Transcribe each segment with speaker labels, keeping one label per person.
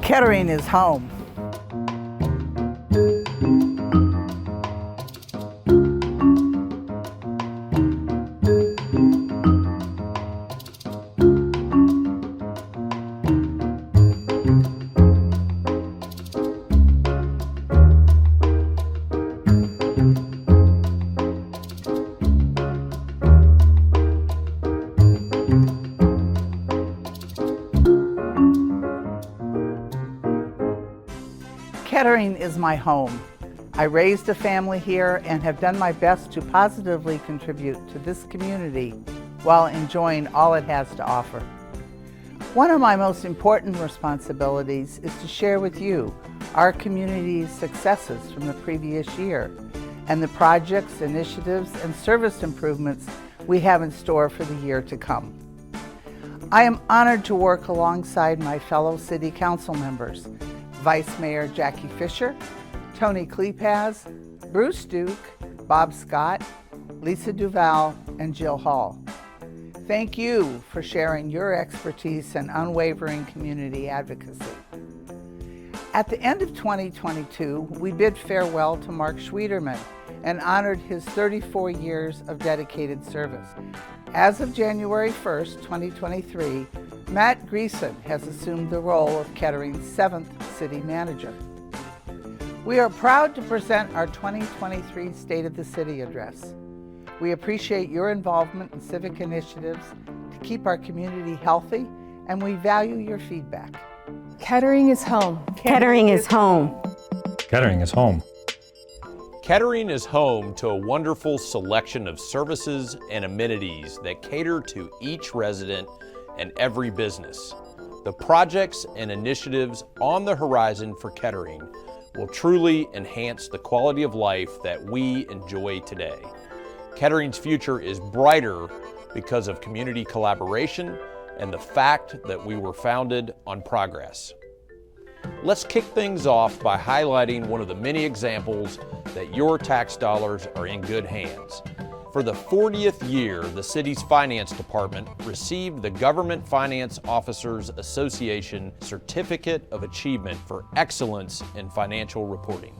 Speaker 1: Kettering is home. Kettering is my home. I raised a family here and have done my best to positively contribute to this community while enjoying all it has to offer. One of my most important responsibilities is to share with you our community's successes from the previous year and the projects, initiatives, and service improvements we have in store for the year to come. I am honored to work alongside my fellow City Council members, Vice Mayor Jackie Fisher, Tony Klepaz, Bruce Duke, Bob Scott, Lisa Duval, and Jill Hall. Thank you for sharing your expertise and unwavering community advocacy. At the end of 2022, we bid farewell to Mark Schwederman and honored his 34 years of dedicated service. As of January 1st, 2023, Matt Greason has assumed the role of Kettering's 7th City Manager. We are proud to present our 2023 State of the City Address. We appreciate your involvement in civic initiatives to keep our community healthy, and we value your feedback.
Speaker 2: Kettering is home.
Speaker 3: Kettering is home.
Speaker 4: Kettering is home.
Speaker 5: Kettering is home to a wonderful selection of services and amenities that cater to each resident and every business. The projects and initiatives on the horizon for Kettering will truly enhance the quality of life that we enjoy today. Kettering's future is brighter because of community collaboration and the fact that we were founded on progress. Let's kick things off by highlighting one of the many examples that your tax dollars are in good hands. For the 40th year, the city's finance department received the Government Finance Officers Association Certificate of Achievement for Excellence in Financial Reporting.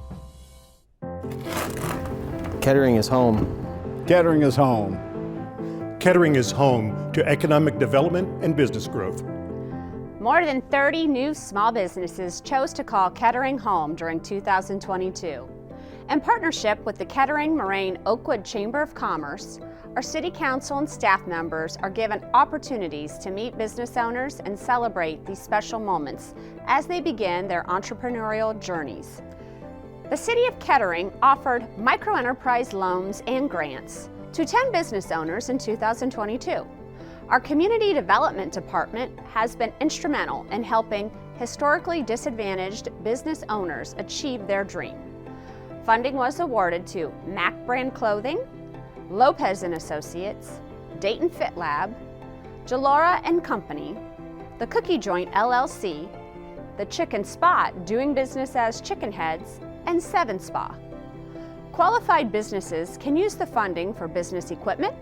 Speaker 6: Kettering is home.
Speaker 7: Kettering is home.
Speaker 8: Kettering is home to economic development and business growth.
Speaker 9: More than 30 new small businesses chose to call Kettering home during 2022. In partnership with the Kettering Moraine Oakwood Chamber of Commerce, our City Council and staff members are given opportunities to meet business owners and celebrate these special moments as they begin their entrepreneurial journeys. The City of Kettering offered microenterprise loans and grants to 10 business owners in 2022. Our Community Development Department has been instrumental in helping historically disadvantaged business owners achieve their dream. Funding was awarded to Mac Brand Clothing, Lopez & Associates, Dayton Fit Lab, Jalora & Company, The Cookie Joint LLC, The Chicken Spot doing business as Chicken Heads, and 7 Spa. Qualified businesses can use the funding for business equipment,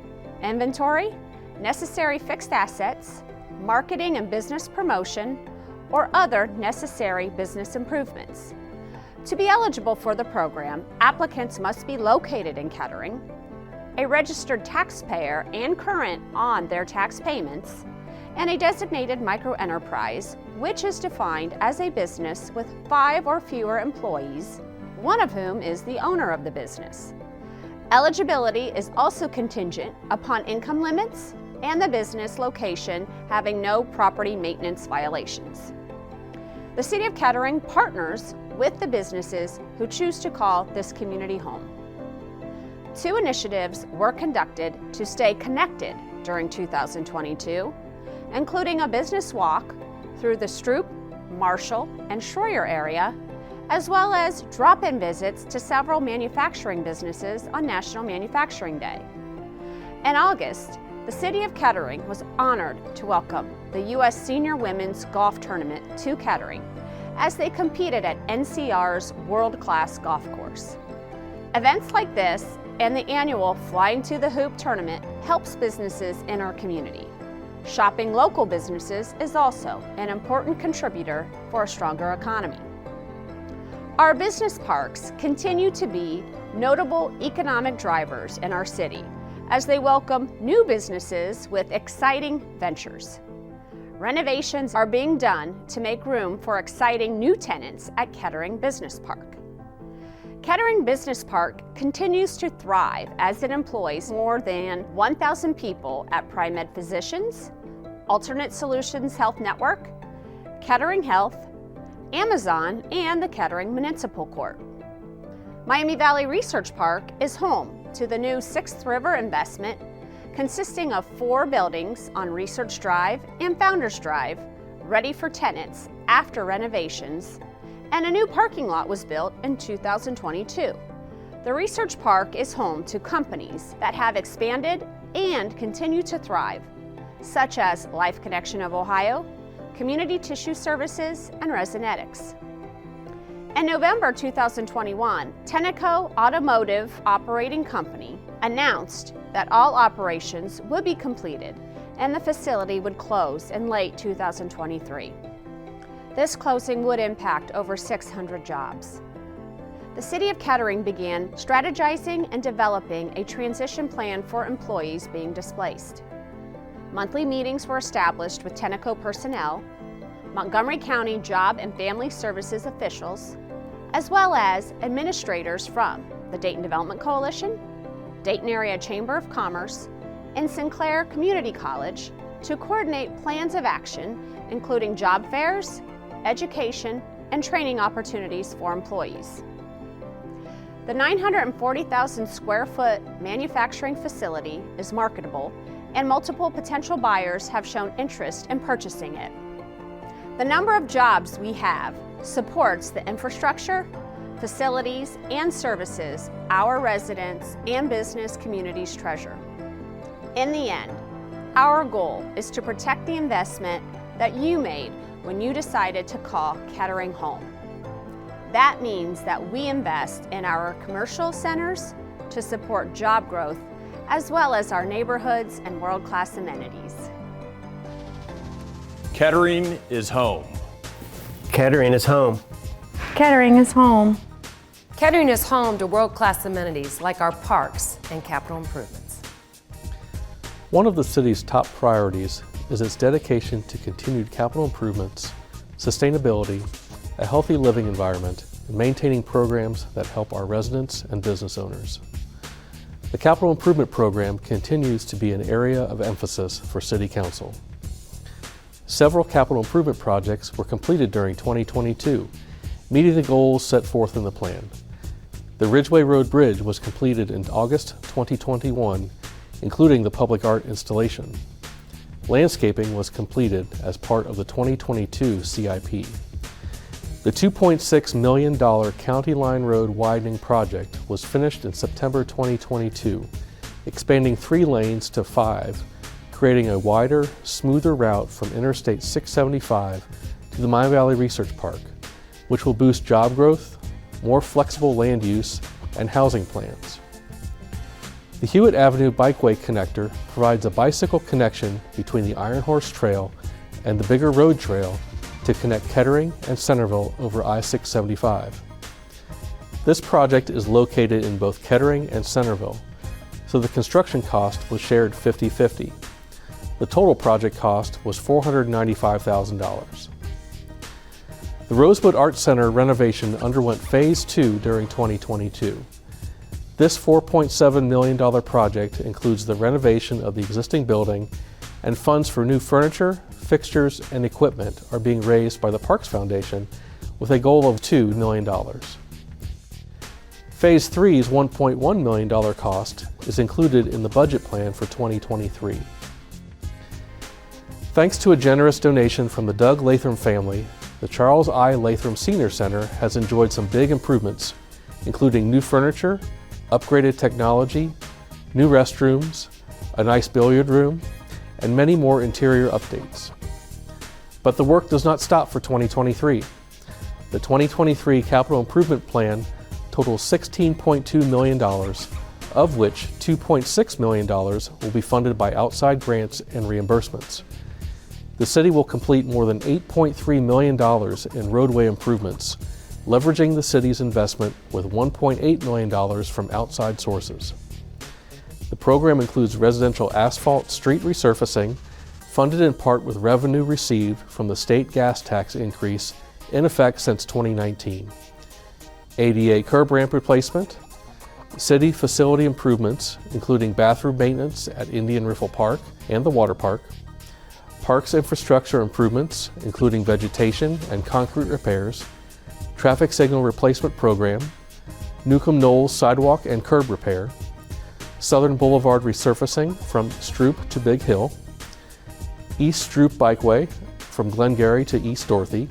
Speaker 9: inventory, necessary fixed assets, marketing and business promotion, or other necessary business improvements. To be eligible for the program, applicants must be located in Kettering, a registered taxpayer and current on their tax payments, and a designated microenterprise, which is defined as a business with 5 or fewer employees, one of whom is the owner of the business. Eligibility is also contingent upon income limits and the business location having no property maintenance violations. The City of Kettering partners with the businesses who choose to call this community home. 2 initiatives were conducted to stay connected during 2022, including a business walk through the Stroop, Marshall, and Schroyer area, as well as drop-in visits to several manufacturing businesses on National Manufacturing Day. In August, the City of Kettering was honored to welcome the U.S. Senior Women's Golf Tournament to Kettering as they competed at NCR's world-class golf course. Events like this and the annual Flying to the Hoop tournament helps businesses in our community. Shopping local businesses is also an important contributor for a stronger economy. Our business parks continue to be notable economic drivers in our city as they welcome new businesses with exciting ventures. Renovations are being done to make room for exciting new tenants at Kettering Business Park. Kettering Business Park continues to thrive as it employs more than 1,000 people at Pri-Med Physicians, Alternate Solutions Health Network, Kettering Health, Amazon, and the Kettering Municipal Court. Miami Valley Research Park is home to the new 6th River investment, consisting of 4 buildings on Research Drive and Founders Drive, ready for tenants after renovations, and a new parking lot was built in 2022. The Research Park is home to companies that have expanded and continue to thrive, such as Life Connection of Ohio, Community Tissue Services, and Resonetics. In November 2021, Tenneco Automotive Operating Company announced that all operations would be completed and the facility would close in late 2023. This closing would impact over 600 jobs. The City of Kettering began strategizing and developing a transition plan for employees being displaced. Monthly meetings were established with Tenneco personnel, Montgomery County Job and Family Services officials, as well as administrators from the Dayton Development Coalition, Dayton Area Chamber of Commerce, and Sinclair Community College to coordinate plans of action, including job fairs, education, and training opportunities for employees. The 940,000 square foot manufacturing facility is marketable, and multiple potential buyers have shown interest in purchasing it. The number of jobs we have supports the infrastructure, facilities, and services our residents and business communities treasure. In the end, our goal is to protect the investment that you made when you decided to call Kettering home. That means that we invest in our commercial centers to support job growth, as well as our neighborhoods and world-class amenities.
Speaker 5: Kettering is home.
Speaker 6: Kettering is home.
Speaker 2: Kettering is home.
Speaker 3: Kettering is home to world-class amenities like our parks and capital improvements.
Speaker 7: One of the city's top priorities is its dedication to continued capital improvements, sustainability, a healthy living environment, and maintaining programs that help our residents and business owners. The capital improvement program continues to be an area of emphasis for City Council. Several capital improvement projects were completed during 2022, meeting the goals set forth in the plan. The Ridgeway Road Bridge was completed in August 2021, including the public art installation. Landscaping was completed as part of the 2022 CIP. The $2.6 million County Line Road widening project was finished in September 2022, expanding 3 lanes to 5, creating a wider, smoother route from Interstate 675 to the Miami Valley Research Park, which will boost job growth, more flexible land use, and housing plans. The Hewitt Avenue Bikeway Connector provides a bicycle connection between the Iron Horse Trail and the Bigger Road Trail to connect Kettering and Centerville over I-675. This project is located in both Kettering and Centerville, so the construction cost was shared 50-50. The total project cost was $495,000. The Rosewood Art Center renovation underwent Phase 2 during 2022. This $4.7 million project includes the renovation of the existing building, and funds for new furniture, fixtures, and equipment are being raised by the Parks Foundation with a goal of $2 million. Phase 3's $1.1 million cost is included in the budget plan for 2023. Thanks to a generous donation from the Doug Latham family, the Charles I. Latham Senior Center has enjoyed some big improvements, including new furniture, upgraded technology, new restrooms, a nice billiard room, and many more interior updates. But the work does not stop for 2023. The 2023 Capital Improvement Plan totals $16.2 million, of which $2.6 million will be funded by outside grants and reimbursements. The city will complete more than $8.3 million in roadway improvements, leveraging the city's investment with $1.8 million from outside sources. The program includes residential asphalt street resurfacing, funded in part with revenue received from the state gas tax increase in effect since 2019. ADA curb ramp replacement, city facility improvements, including bathroom maintenance at Indian Riffle Park and the water park, parks infrastructure improvements, including vegetation and concrete repairs, traffic signal replacement program, Newcomb Knolls sidewalk and curb repair, Southern Boulevard resurfacing from Stroop to Big Hill, East Stroop Bikeway from Glengarry to East Dorothy,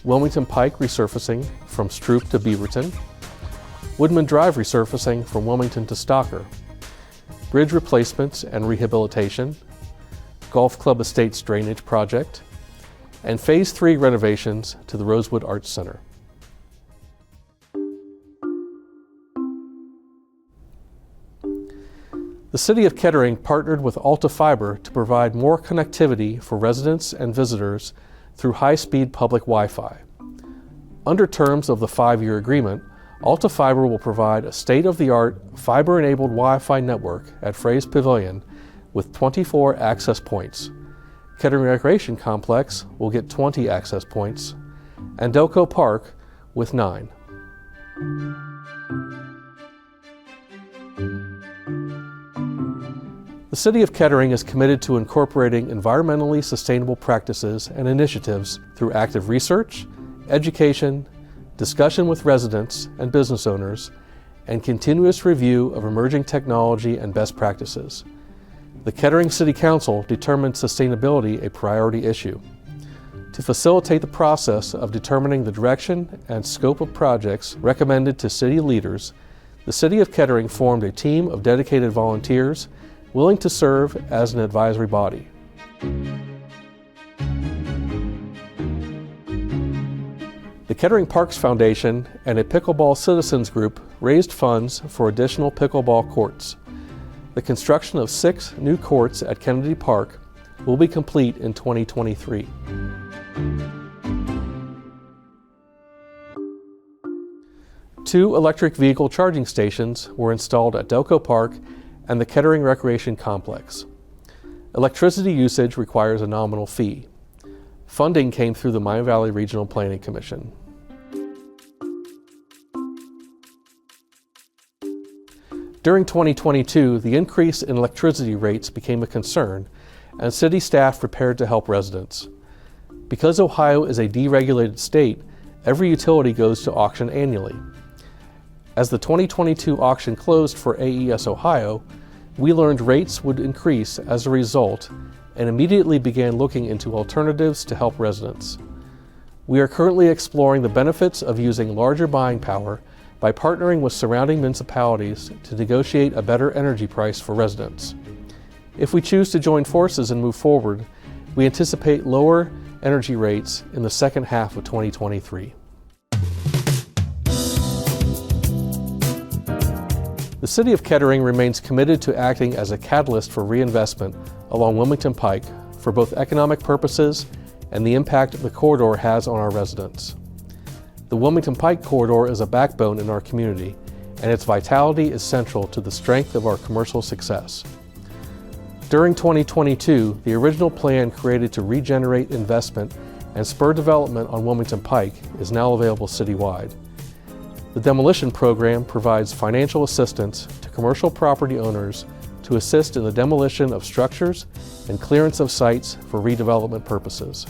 Speaker 7: Wilmington Pike resurfacing from Stroop to Beaverton, Woodman Drive resurfacing from Wilmington to Stocker, bridge replacements and rehabilitation, Golf Club Estates drainage project, and Phase 3 renovations to the Rosewood Arts Center. The City of Kettering partnered with Alta Fiber to provide more connectivity for residents and visitors through high-speed public Wi-Fi. Under terms of the 5-year agreement, Alta Fiber will provide a state-of-the-art fiber-enabled Wi-Fi network at Frey's Pavilion with 24 access points. Kettering Recreation Complex will get 20 access points, and Delco Park with 9. The City of Kettering is committed to incorporating environmentally sustainable practices and initiatives through active research, education, discussion with residents and business owners, and continuous review of emerging technology and best practices. The Kettering City Council determined sustainability a priority issue. To facilitate the process of determining the direction and scope of projects recommended to city leaders, the City of Kettering formed a team of dedicated volunteers willing to serve as an advisory body. The Kettering Parks Foundation and a pickleball citizens group raised funds for additional pickleball courts. The construction of 6 new courts at Kennedy Park will be complete in 2023. Two electric vehicle charging stations were installed at Delco Park and the Kettering Recreation Complex. Electricity usage requires a nominal fee. Funding came through the Miami Valley Regional Planning Commission. During 2022, the increase in electricity rates became a concern, and city staff prepared to help residents. Because Ohio is a deregulated state, every utility goes to auction annually. As the 2022 auction closed for AES Ohio, we learned rates would increase as a result and immediately began looking into alternatives to help residents. We are currently exploring the benefits of using larger buying power by partnering with surrounding municipalities to negotiate a better energy price for residents. If we choose to join forces and move forward, we anticipate lower energy rates in the second half of 2023. The City of Kettering remains committed to acting as a catalyst for reinvestment along Wilmington Pike for both economic purposes and the impact the corridor has on our residents. The Wilmington Pike corridor is a backbone in our community, and its vitality is central to the strength of our commercial success. During 2022, the original plan created to regenerate investment and spur development on Wilmington Pike is now available citywide. The demolition program provides financial assistance to commercial property owners to assist in the demolition of structures and clearance of sites for redevelopment purposes.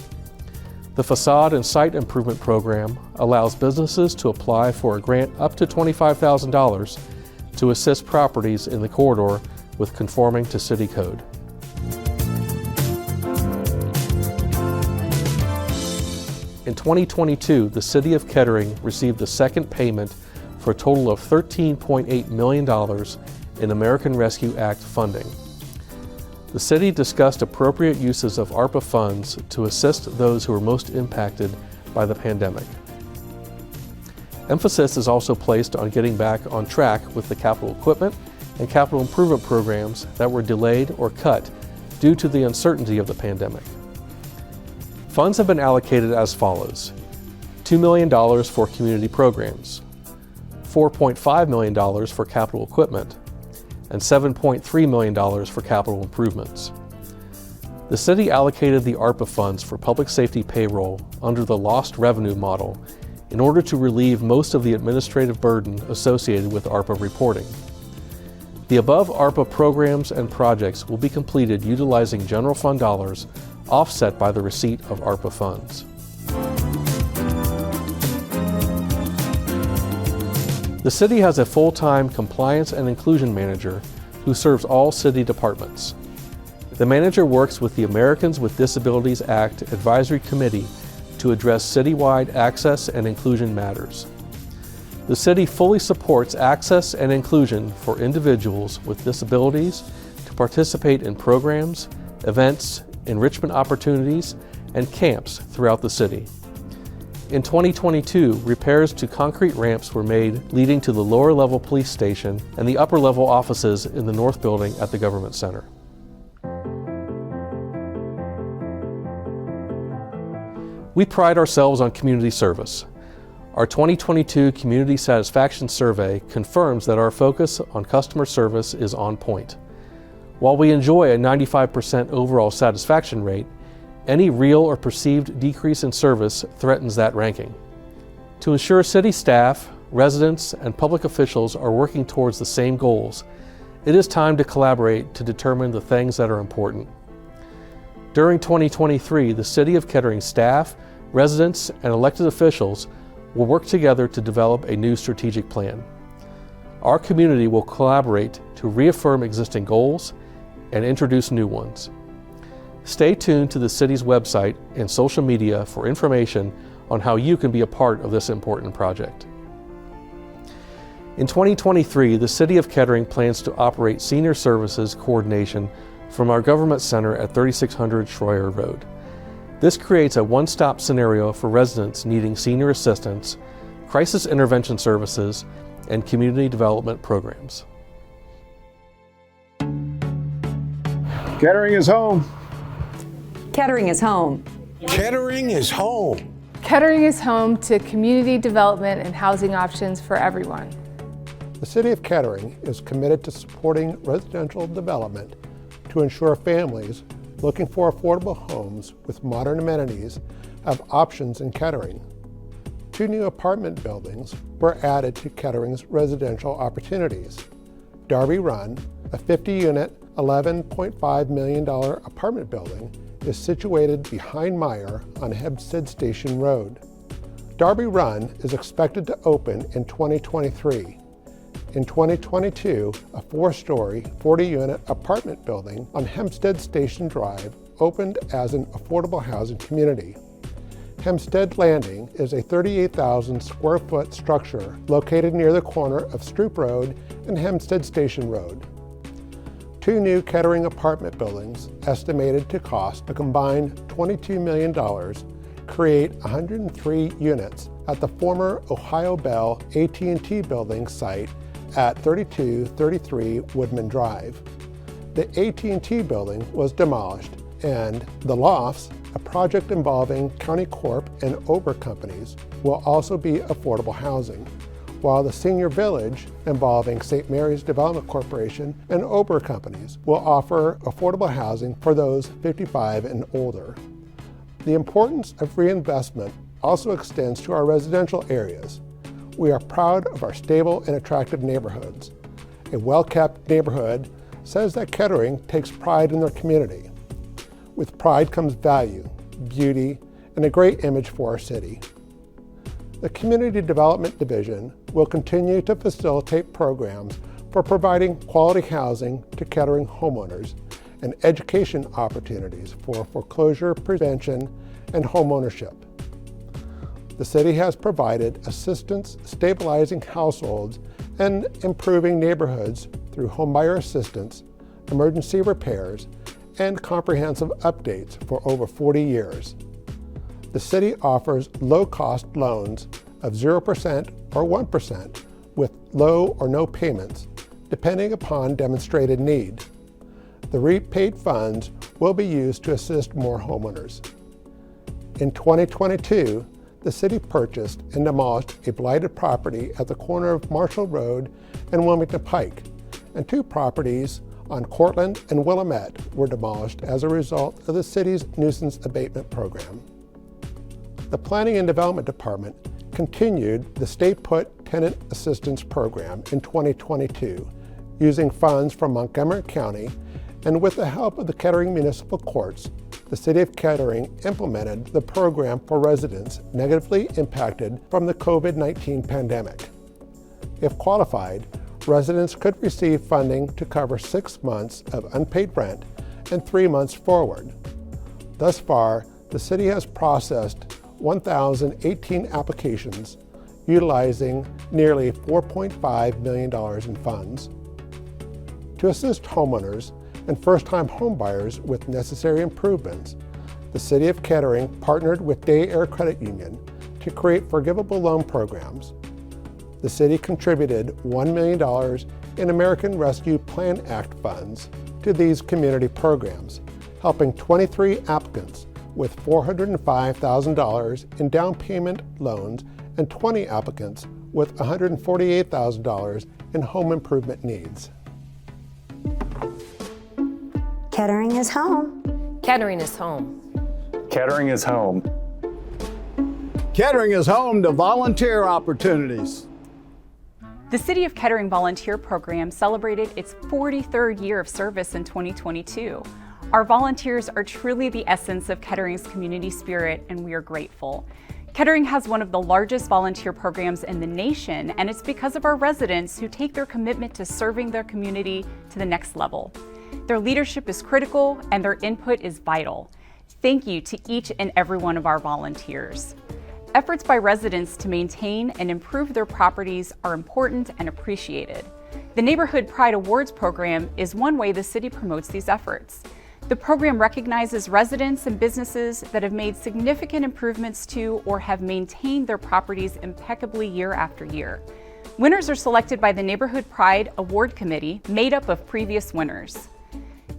Speaker 7: The facade and site improvement program allows businesses to apply for a grant up to $25,000 to assist properties in the corridor with conforming to city code. In 2022, the City of Kettering received a second payment for a total of $13.8 million in American Rescue Act funding. The city discussed appropriate uses of ARPA funds to assist those who were most impacted by the pandemic. Emphasis is also placed on getting back on track with the capital equipment and capital improvement programs that were delayed or cut due to the uncertainty of the pandemic. Funds have been allocated as follows: $2 million for community programs, $4.5 million for capital equipment, and $7.3 million for capital improvements. The city allocated the ARPA funds for public safety payroll under the lost revenue model in order to relieve most of the administrative burden associated with ARPA reporting. The above ARPA programs and projects will be completed utilizing general fund dollars offset by the receipt of ARPA funds. The city has a full-time compliance and inclusion manager who serves all city departments. The manager works with the Americans with Disabilities Act Advisory Committee to address citywide access and inclusion matters. The city fully supports access and inclusion for individuals with disabilities to participate in programs, events, enrichment opportunities, and camps throughout the city. In 2022, repairs to concrete ramps were made leading to the lower level police station and the upper level offices in the north building at the Government Center. We pride ourselves on community service. Our 2022 Community Satisfaction Survey confirms that our focus on customer service is on point. While we enjoy a 95% overall satisfaction rate, any real or perceived decrease in service threatens that ranking. To ensure city staff, residents, and public officials are working towards the same goals, it is time to collaborate to determine the things that are important. During 2023, the City of Kettering staff, residents, and elected officials will work together to develop a new strategic plan. Our community will collaborate to reaffirm existing goals and introduce new ones. Stay tuned to the city's website and social media for information on how you can be a part of this important project. In 2023, the City of Kettering plans to operate senior services coordination from our Government Center at 3600 Schroyer Road. This creates a one-stop scenario for residents needing senior assistance, crisis intervention services, and community development programs.
Speaker 10: Kettering is home.
Speaker 11: Kettering is home.
Speaker 10: Kettering is home.
Speaker 2: Kettering is home to community development and housing options for everyone.
Speaker 12: The City of Kettering is committed to supporting residential development to ensure families looking for affordable homes with modern amenities have options in Kettering. 2 new apartment buildings were added to Kettering's residential opportunities. Darby Run, a 50-unit, $11.5 million apartment building, is situated behind Meyer on Hempstead Station Road. Darby Run is expected to open in 2023. In 2022, a 4-story, 40-unit apartment building on Hempstead Station Drive opened as an affordable housing community. Hempstead Landing is a 38,000 square foot structure located near the corner of Stroop Road and Hempstead Station Road. 2 new Kettering apartment buildings, estimated to cost a combined $22 million, create 103 units at the former Ohio Bell AT&T building site at 3233 Woodman Drive. The AT&T building was demolished, and the Lofts, a project involving County Corp and Ober companies, will also be affordable housing, while the Senior Village, involving St. Mary's Development Corporation and Ober companies, will offer affordable housing for those 55 and older. The importance of reinvestment also extends to our residential areas. We are proud of our stable and attractive neighborhoods. A well-kept neighborhood says that Kettering takes pride in their community. With pride comes value, beauty, and a great image for our city. The Community Development Division will continue to facilitate programs for providing quality housing to Kettering homeowners and education opportunities for foreclosure prevention and homeownership. The city has provided assistance stabilizing households and improving neighborhoods through homebuyer assistance, emergency repairs, and comprehensive updates for over 40 years. The city offers low-cost loans of 0% or 1% with low or no payments, depending upon demonstrated need. The repaid funds will be used to assist more homeowners. In 2022, the city purchased and demolished a blighted property at the corner of Marshall Road and Wilmington Pike, and 2 properties on Cortland and Willamette were demolished as a result of the city's nuisance abatement program. The Planning and Development Department continued the Stay Put Tenant Assistance Program in 2022, using funds from Montgomery County, and with the help of the Kettering Municipal Courts, the City of Kettering implemented the program for residents negatively impacted from the COVID-19 pandemic. If qualified, residents could receive funding to cover 6 months of unpaid rent and 3 months forward. Thus far, the city has processed 1,018 applications, utilizing nearly $4.5 million in funds. To assist homeowners and first-time homebuyers with necessary improvements, the City of Kettering partnered with Day Air Credit Union to create forgivable loan programs. The city contributed $1 million in American Rescue Plan Act funds to these community programs, helping 23 applicants with $405,000 in down payment loans and 20 applicants with $148,000 in home improvement needs.
Speaker 11: Kettering is home.
Speaker 3: Kettering is home.
Speaker 4: Kettering is home.
Speaker 13: Kettering is home to volunteer opportunities.
Speaker 14: The City of Kettering Volunteer Program celebrated its 43rd year of service in 2022. Our volunteers are truly the essence of Kettering's community spirit, and we are grateful. Kettering has one of the largest volunteer programs in the nation, and it's because of our residents who take their commitment to serving their community to the next level. Their leadership is critical, and their input is vital. Thank you to each and every one of our volunteers. Efforts by residents to maintain and improve their properties are important and appreciated. The Neighborhood Pride Awards program is one way the city promotes these efforts. The program recognizes residents and businesses that have made significant improvements to or have maintained their properties impeccably year after year. Winners are selected by the Neighborhood Pride Award Committee, made up of previous winners.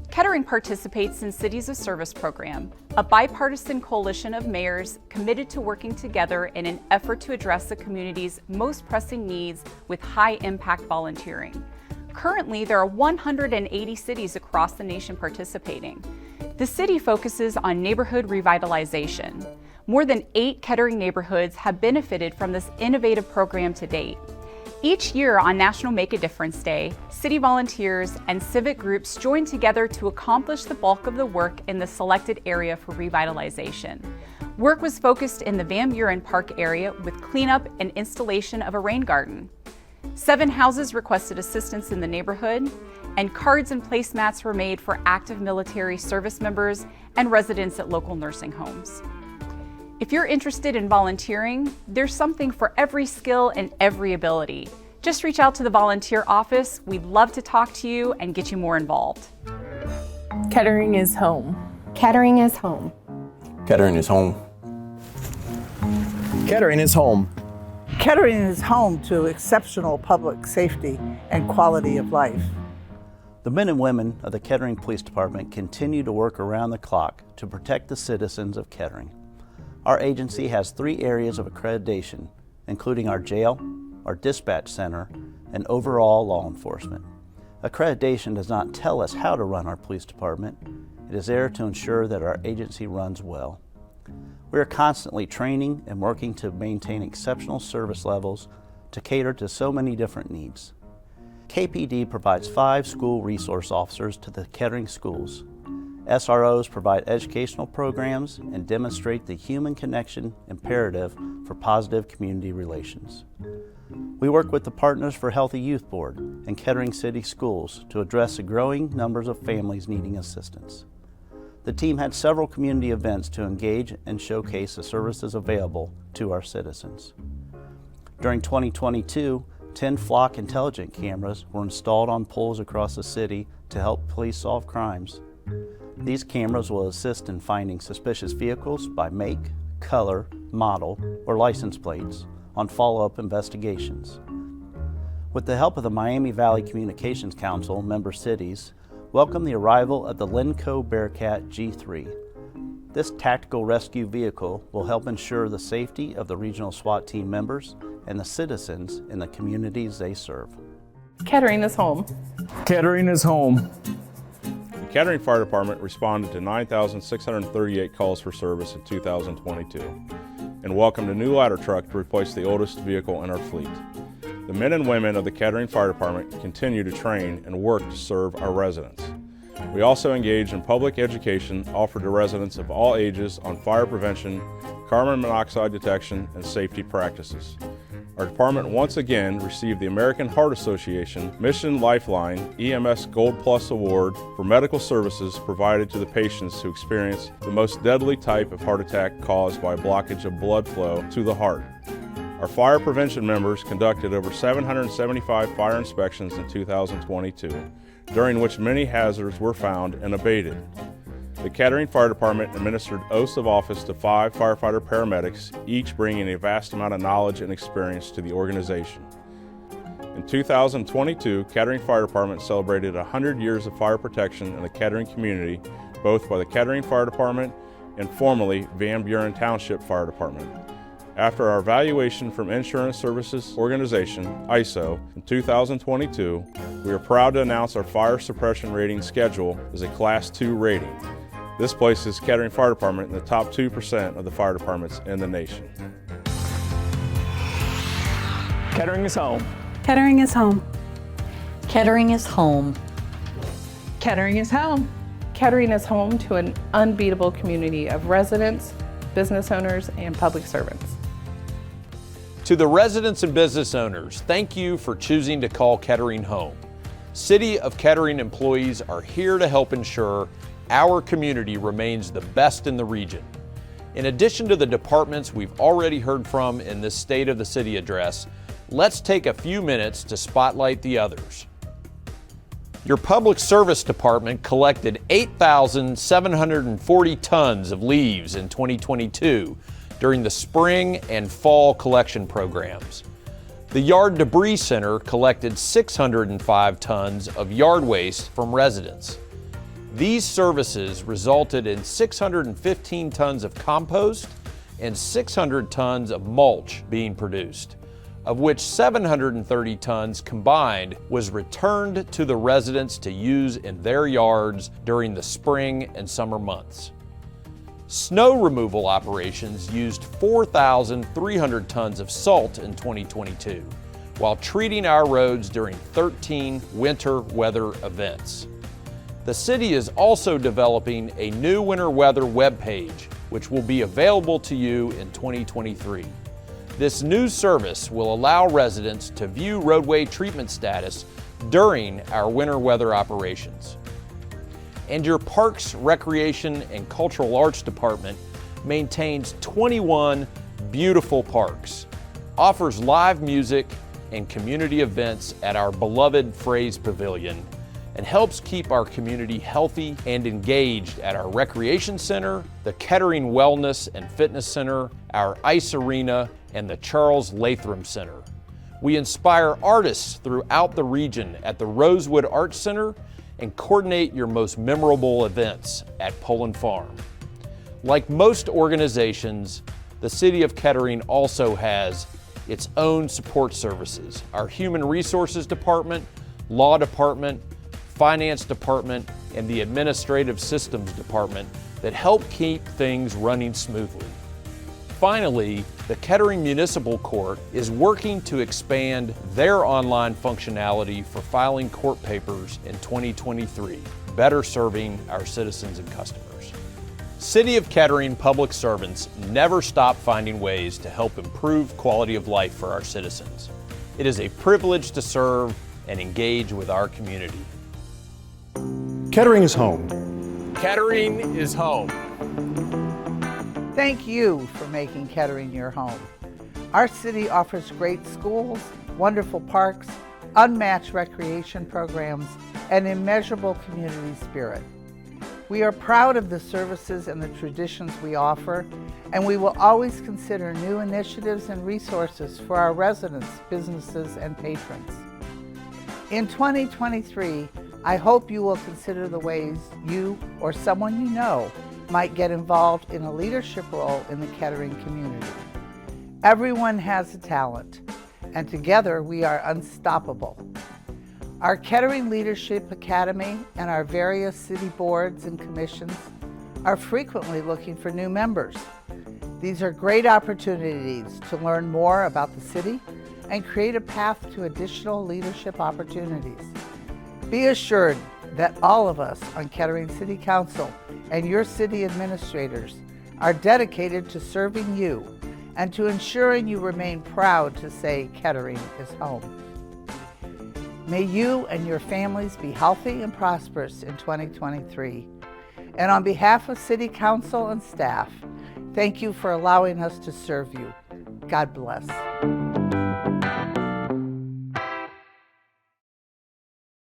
Speaker 14: Kettering participates in Cities of Service program, a bipartisan coalition of mayors committed to working together in an effort to address the community's most pressing needs with high-impact volunteering. Currently, there are 180 cities across the nation participating. The city focuses on neighborhood revitalization. More than 8 Kettering neighborhoods have benefited from this innovative program to date. Each year on National Make a Difference Day, city volunteers and civic groups join together to accomplish the bulk of the work in the selected area for revitalization. Work was focused in the Van Buren Park area with cleanup and installation of a rain garden. 7 houses requested assistance in the neighborhood, and cards and placemats were made for active military service members and residents at local nursing homes. If you're interested in volunteering, there's something for every skill and every ability. Just reach out to the volunteer office. We'd love to talk to you and get you more involved.
Speaker 2: Kettering is home.
Speaker 11: Kettering is home.
Speaker 10: Kettering is home.
Speaker 13: Kettering is home.
Speaker 1: Kettering is home to exceptional public safety and quality of life.
Speaker 15: The men and women of the Kettering Police Department continue to work around the clock to protect the citizens of Kettering. Our agency has 3 areas of accreditation, including our jail, our dispatch center, and overall law enforcement. Accreditation does not tell us how to run our police department. It is there to ensure that our agency runs well. We are constantly training and working to maintain exceptional service levels to cater to so many different needs. KPD provides 5 school resource officers to the Kettering schools. SROs provide educational programs and demonstrate the human connection imperative for positive community relations. We work with the Partners for Healthy Youth Board and Kettering City Schools to address the growing numbers of families needing assistance. The team had several community events to engage and showcase the services available to our citizens. During 2022, 10 flock intelligent cameras were installed on poles across the city to help police solve crimes. These cameras will assist in finding suspicious vehicles by make, color, model, or license plates on follow-up investigations. With the help of the Miami Valley Communications Council member cities, welcome the arrival of the Lenco Bearcat G3. This tactical rescue vehicle will help ensure the safety of the regional SWAT team members and the citizens in the communities they serve.
Speaker 2: Kettering is home.
Speaker 13: Kettering is home.
Speaker 16: The Kettering Fire Department responded to 9,638 calls for service in 2022 and welcomed a new ladder truck to replace the oldest vehicle in our fleet. The men and women of the Kettering Fire Department continue to train and work to serve our residents. We also engage in public education offered to residents of all ages on fire prevention, carbon monoxide detection, and safety practices. Our department once again received the American Heart Association Mission Lifeline EMS Gold Plus Award for medical services provided to the patients who experience the most deadly type of heart attack caused by blockage of blood flow to the heart. Our fire prevention members conducted over 775 fire inspections in 2022, during which many hazards were found and abated. The Kettering Fire Department administered oaths of office to 5 firefighter paramedics, each bringing a vast amount of knowledge and experience to the organization. In 2022, Kettering Fire Department celebrated 100 years of fire protection in the Kettering community, both by the Kettering Fire Department and formerly Van Buren Township Fire Department. After our evaluation from Insurance Services Organization, ISO, in 2022, we are proud to announce our fire suppression rating schedule is a Class 2 rating. This places Kettering Fire Department in the top 2% of the fire departments in the nation.
Speaker 13: Kettering is home.
Speaker 11: Kettering is home.
Speaker 17: Kettering is home.
Speaker 2: Kettering is home. Kettering is home to an unbeatable community of residents, business owners, and public servants.
Speaker 5: To the residents and business owners, thank you for choosing to call Kettering home. City of Kettering employees are here to help ensure our community remains the best in the region. In addition to the departments we've already heard from in this State of the City address, let's take a few minutes to spotlight the others. Your Public Service Department collected 8,740 tons of leaves in 2022 during the spring and fall collection programs. The Yard Debris Center collected 605 tons of yard waste from residents. These services resulted in 615 tons of compost and 600 tons of mulch being produced, of which 730 tons combined was returned to the residents to use in their yards during the spring and summer months. Snow removal operations used 4,300 tons of salt in 2022, while treating our roads during 13 winter weather events. The city is also developing a new winter weather webpage, which will be available to you in 2023. This new service will allow residents to view roadway treatment status during our winter weather operations. And your Parks, Recreation, and Cultural Arts Department maintains 21 beautiful parks, offers live music and community events at our beloved Fraze Pavilion, and helps keep our community healthy and engaged at our Recreation Center, the Kettering Wellness and Fitness Center, our Ice Arena, and the Charles Latham Center. We inspire artists throughout the region at the Rosewood Arts Center and coordinate your most memorable events at Poland Farm. Like most organizations, the City of Kettering also has its own support services, our Human Resources Department, Law Department, Finance Department, and the Administrative Systems Department that help keep things running smoothly. Finally, the Kettering Municipal Court is working to expand their online functionality for filing court papers in 2023, better serving our citizens and customers. City of Kettering public servants never stop finding ways to help improve quality of life for our citizens. It is a privilege to serve and engage with our community.
Speaker 8: Kettering is home.
Speaker 5: Kettering is home.
Speaker 1: Thank you for making Kettering your home. Our city offers great schools, wonderful parks, unmatched recreation programs, and immeasurable community spirit. We are proud of the services and the traditions we offer, and we will always consider new initiatives and resources for our residents, businesses, and patrons. In 2023, I hope you will consider the ways you or someone you know might get involved in a leadership role in the Kettering community. Everyone has a talent, and together we are unstoppable. Our Kettering Leadership Academy and our various city boards and commissions are frequently looking for new members. These are great opportunities to learn more about the city and create a path to additional leadership opportunities. Be assured that all of us on Kettering City Council and your city administrators are dedicated to serving you and to ensuring you remain proud to say Kettering is home. May you and your families be healthy and prosperous in 2023. And on behalf of City Council and staff, thank you for allowing us to serve you. God bless.